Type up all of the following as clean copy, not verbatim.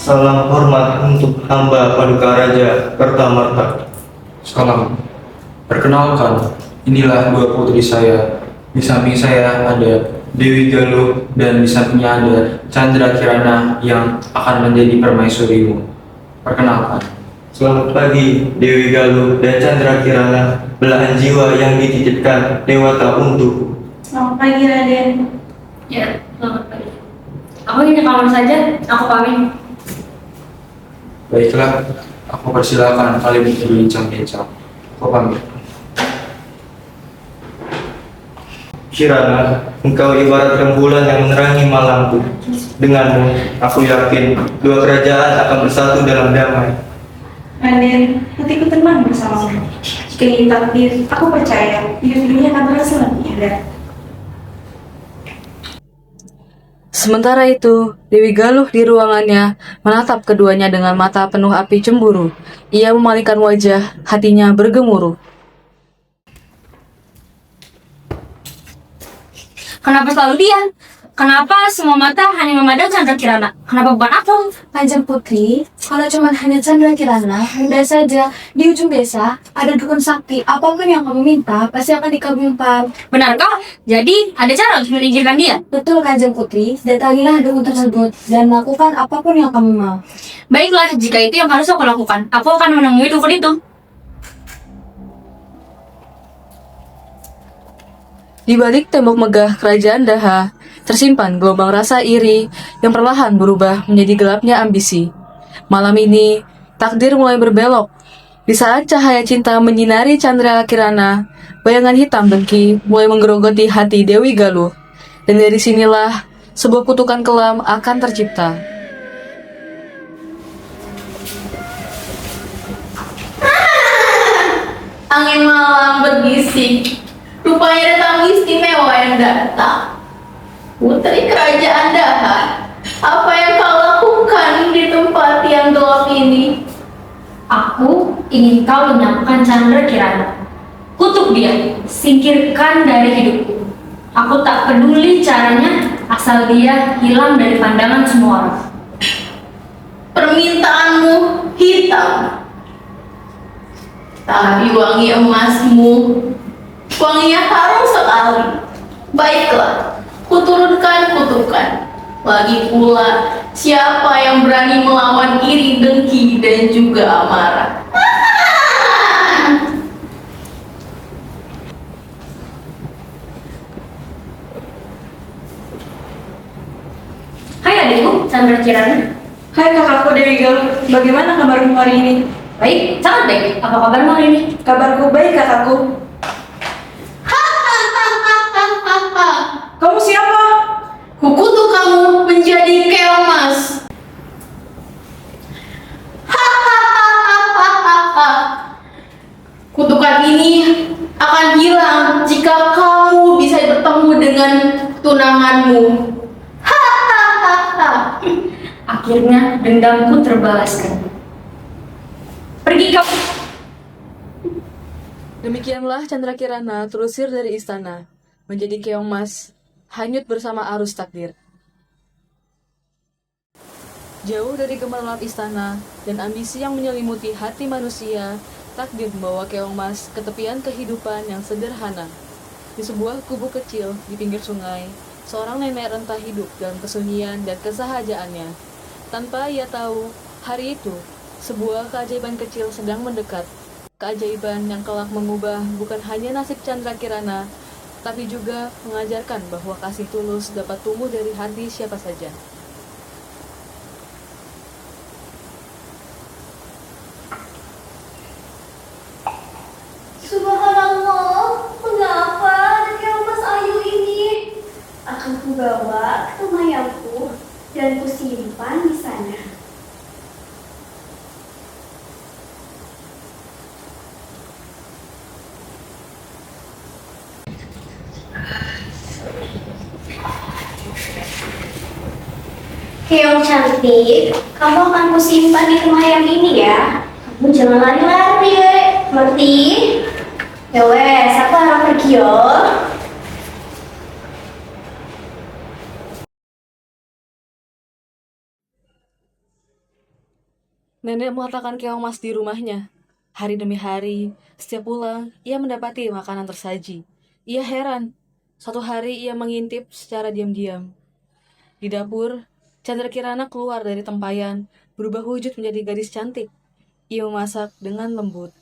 Salam hormat untuk hamba Paduka Raja Kertamarta. Salam. Perkenalkan, inilah dua putri saya. Di samping saya ada Dewi Galuh dan di sampingnya ada Chandra Kirana yang akan menjadi permaisurimu. Perkenalkan. Selamat pagi Dewi Galuh dan Chandra Kirana, belahan jiwa yang dititipkan Dewata untukku. Selamat pagi Raden. Ya, selamat pagi. Aku ingin kamar saja, aku pamit. Baiklah, aku persilakan kalian berbincang-bincang. Aku pamit. Kirana, engkau ibarat rembulan yang menerangi malamku. Denganmu, aku yakin dua kerajaan akan bersatu dalam damai. Raden, hatiku tenang bersamamu. Jika ini takdir, aku percaya hidup ini akan terasa lebih indah. Sementara itu, Dewi Galuh di ruangannya menatap keduanya dengan mata penuh api cemburu. Ia memalingkan wajah, hatinya bergemuruh. Kenapa selalu dia? Kenapa semua mata hanya memandang Chandra Kirana? Kenapa bukan aku? Kanjeng Putri, kalau cuma hanya Chandra Kirana, mudah saja. Di ujung desa ada dukun sakti. Apapun yang kamu minta, pasti akan dikabulkan. Benarkah? Jadi, ada cara untuk mengizinkan dia? Betul Kanjeng Putri, datangilah dukun tersebut dan lakukan apapun yang kamu mau. Baiklah, jika itu yang harus aku lakukan, aku akan menemui dukun itu. Di balik tembok megah kerajaan Daha, tersimpan gelombang rasa iri yang perlahan berubah menjadi gelapnya ambisi. Malam ini, takdir mulai berbelok. Di saat cahaya cinta menyinari Chandra Kirana, bayangan hitam dengki mulai menggerogoti hati Dewi Galuh. Dan dari sinilah, sebuah kutukan kelam akan tercipta. Angin malam berbisik. Rupanya ada tamu istimewa yang datang. Putri kerajaan Daha, apa yang kau lakukan di tempat yang gelap ini? Aku ingin kau lenyapkan Chandra Kirana. Kutuk dia, singkirkan dari hidupku. Aku tak peduli caranya, asal dia hilang dari pandangan semua orang. Permintaanmu hitam, tapi wangi emasmu, wanginya harum sekali. Baiklah, kuturunkan kutukan. Lagi pula, siapa yang berani melawan iri, dengki, dan juga amarah? Hai adikku, Chandra Kirana. Hai kakakku Dewi Galuh, bagaimana kabarmu hari ini? Baik, sangat baik. Apa kabarmu hari ini? Kabarku baik kakakku. Kamu siapa? Kukutuk kamu menjadi keomas. Kutukan ini akan hilang jika kamu bisa bertemu dengan tunanganmu. Akhirnya dendamku terbalaskan. Pergi kau. Demikianlah Chandra Kirana terusir dari istana, menjadi keong mas, hanyut bersama arus takdir. Jauh dari gemerlap istana dan ambisi yang menyelimuti hati manusia, takdir membawa keong mas ke tepian kehidupan yang sederhana. Di sebuah kubu kecil di pinggir sungai, seorang nenek renta hidup dalam kesunyian dan kesahajaannya. Tanpa ia tahu, hari itu, sebuah keajaiban kecil sedang mendekat. Keajaiban yang kelak mengubah bukan hanya nasib Chandra Kirana, tapi juga mengajarkan bahwa kasih tulus dapat tumbuh dari hati siapa saja. Subhanallah, mengapa ada keomas ayu ini? Akan kubawa ke mayangku dan kusimpan di sana. Keong cantik, kamu akan kusimpan di kemayang ini ya. Kamu jangan lari-lari, ngerti? Ya wes, aku harap pergi yo. Nenek meletakkan keong emas di rumahnya. Hari demi hari, setiap pulang, ia mendapati makanan tersaji. Ia heran. Suatu hari ia mengintip secara diam-diam. Di dapur, Chandra Kirana keluar dari tempayan, berubah wujud menjadi gadis cantik. Ia memasak dengan lembut.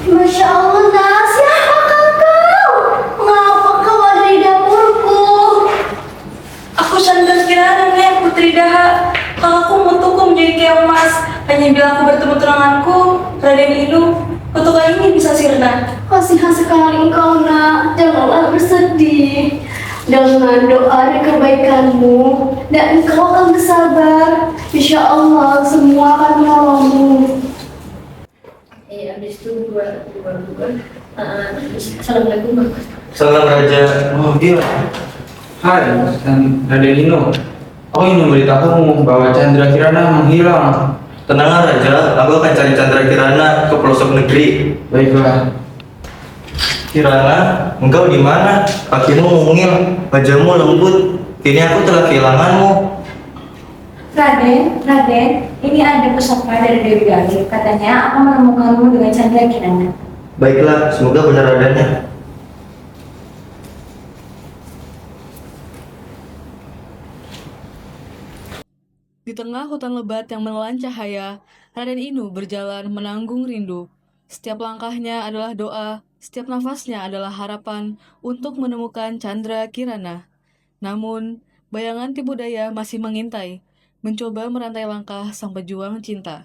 Masya Allah, Nak, siapakah kau? Mengapa kau ada di dapurku? Aku Chandra Kirana, Nek, putri Daha. Kakakku mengutukku menjadi keong emas. Hanya bila aku bertemu tunanganku, Raden Inu, kutukan ini bisa sirna. Kasihan sekali engkau, Nak. Janganlah bersedih. Dengan doa dan kebaikanmu, dan engkau akan bersabar. Insya Allah, semua akan menolongmu. Habis itu Assalamualaikum. Salam Raja. Oh dia. Hai, Raden Inu. Aku ingin memberitahumu bahwa Chandra Kirana menghilang. Tenanglah Raja, aku akan cari Chandra Kirana ke pelosok negeri. Baiklah. Kirana, engkau di mana? Kakimu mungil, wajahmu lembut. Kini aku telah kehilanganmu. Raden, ini ada pesan dari Dewi Galuh. Katanya akan menemukanmu dengan Chandra Kirana. Baiklah, semoga benar adanya. Di tengah hutan lebat yang menelan cahaya, Raden Inu berjalan menanggung rindu. Setiap langkahnya adalah doa, setiap nafasnya adalah harapan untuk menemukan Chandra Kirana. Namun, bayangan Tipu Daya masih mengintai, mencoba merantai langkah sang pejuang cinta.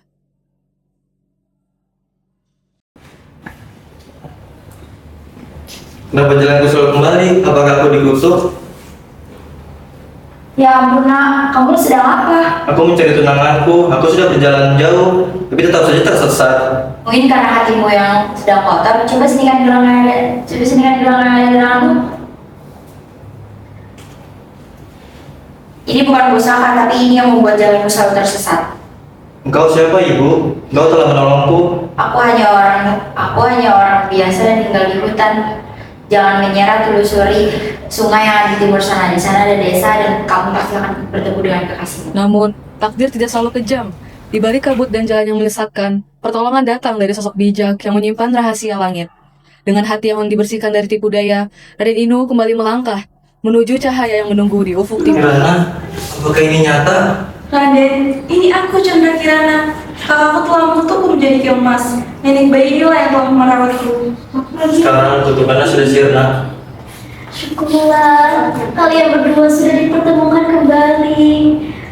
Kenapa jalanku selalu kembali? Apakah aku dikutuk? Ya ampun, Nak, kamu sedang apa? Aku mencari tunanganku, aku sudah berjalan jauh, tapi tetap saja tersesat. Mungkin karena hatimu yang sedang kotor. Coba senikan gelang air di tanganmu. Ini bukan usaha, tapi ini yang membuat jalanmu selalu tersesat. Engkau siapa, Ibu? Engkau telah menolongku. Aku hanya orang biasa dan tinggal di hutan. Jangan menyerah, telusuri sungai yang ada di timur sana. Di sana ada desa dan kamu pasti akan bertemu dengan kekasihmu. Namun, takdir tidak selalu kejam. Di balik kabut dan jalan yang menyesatkan, pertolongan datang dari sosok bijak yang menyimpan rahasia langit. Dengan hati yang dibersihkan dari tipu daya, Raden Inu kembali melangkah menuju cahaya yang menunggu di ufuk timur. Kirana, apakah ini nyata? Raden, ini aku Chandra Kirana. Kakakku telah mengutukku menjadi keong emas. Nenek bayi inilah yang telah merawatku. Sekarang kutukannya sudah sirna. Syukurlah, kalian berdua sudah dipertemukan kembali.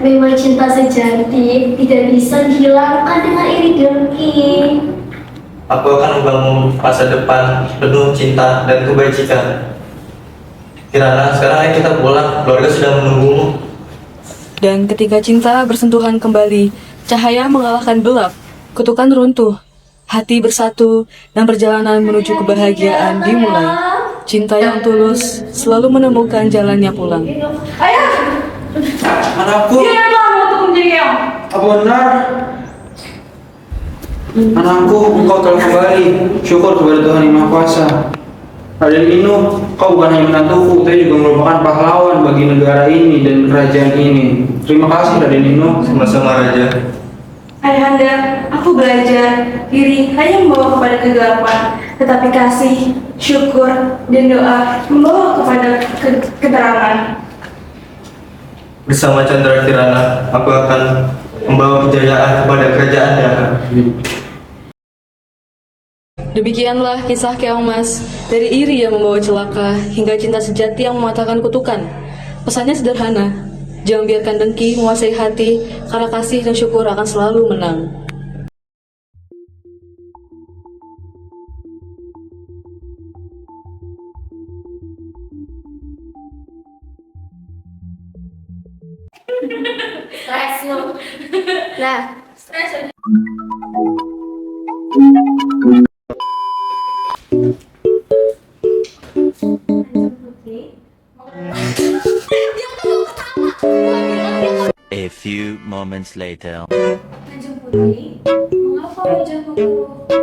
Memang cinta sejati tidak bisa dihilangkan dengan iri dengki. Aku akan membangun masa depan penuh cinta dan kebajikan. Kirana, sekarang ayo kita pulang. Keluarga sudah menunggumu. Dan ketika cinta bersentuhan kembali, cahaya mengalahkan gelap, kutukan runtuh, hati bersatu, dan perjalanan menuju kebahagiaan dimulai. Cinta yang tulus selalu menemukan jalannya pulang. Ayah, Anakku, dia yang telah mengutukku menjadi keong. apa benar? Anakku, engkau telah kembali. Syukur kepada Tuhan Yang Maha Kuasa. Raden Inu, Kau bukan hanya menantuku, tapi juga merupakan pahlawan bagi negara ini dan kerajaan ini. Terima kasih Raden Inu. Sama-sama Raja. Ayahanda, aku belajar diri hanya membawa kepada kegelapan, tetapi kasih, syukur, dan doa membawa kepada keterangan. Bersama Chandra Kirana, aku akan membawa kejayaan kepada kerajaan Dara. Demikianlah kisah Keong Mas, dari iri yang membawa celaka hingga cinta sejati yang mematahkan kutukan. Pesannya sederhana, jangan biarkan dengki menguasai hati, karena kasih dan syukur akan selalu menang. Nah, A few moments later. Kanjeng Putri, mengapa wajahmu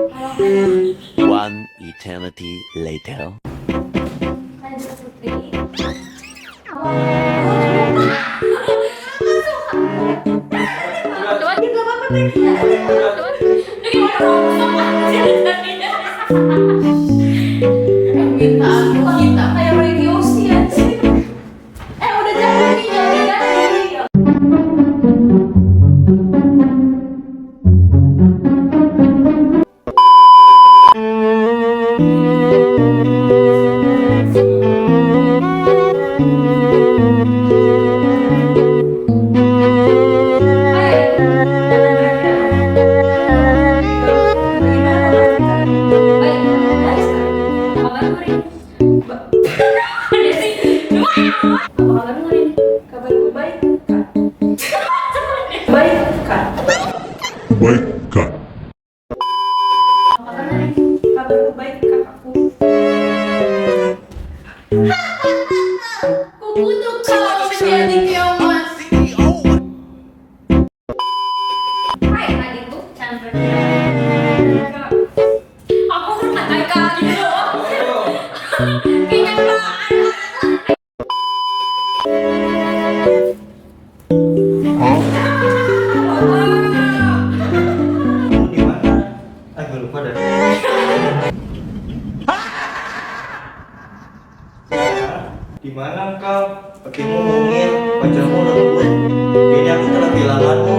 halang-halang? One eternity later. Kanjeng Putri, Minta aku kita kayak radio sih. Udah jangan nih. Kabarku baik, Kak. Baik, Kak. Kabarku baik, Kak. Ku butuh kau menjadi Keong Mas. Hai adikku, Chandra Kirana. Aku berkata Kak gitu. Kenyataan. Di mana? Agak lupa dah. Di mana engkau? Kakimu mungil, wajahmu lembut. Kini aku telah kehilanganmu.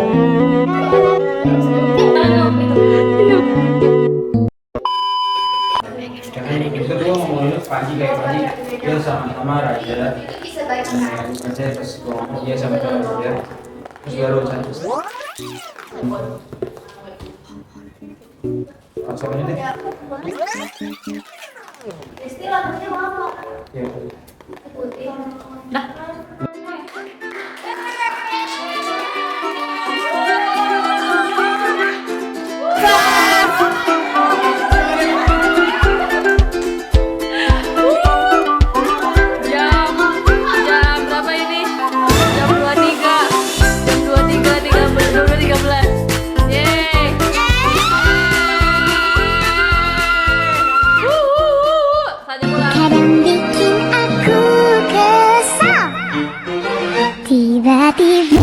Kita tuh ngomongin Pak Haji kayak Pak Haji. Ya sama-sama Raja. Saya terus ngomong dia sama dia. Terus baru satu. Langsung aja deh. istilah putri mama. Ya. Putri. Jam berapa ini? Jam 23. Jam 23.13. Yeay. Saja pulang. Kadang bikin aku kesal. Tiba-tiba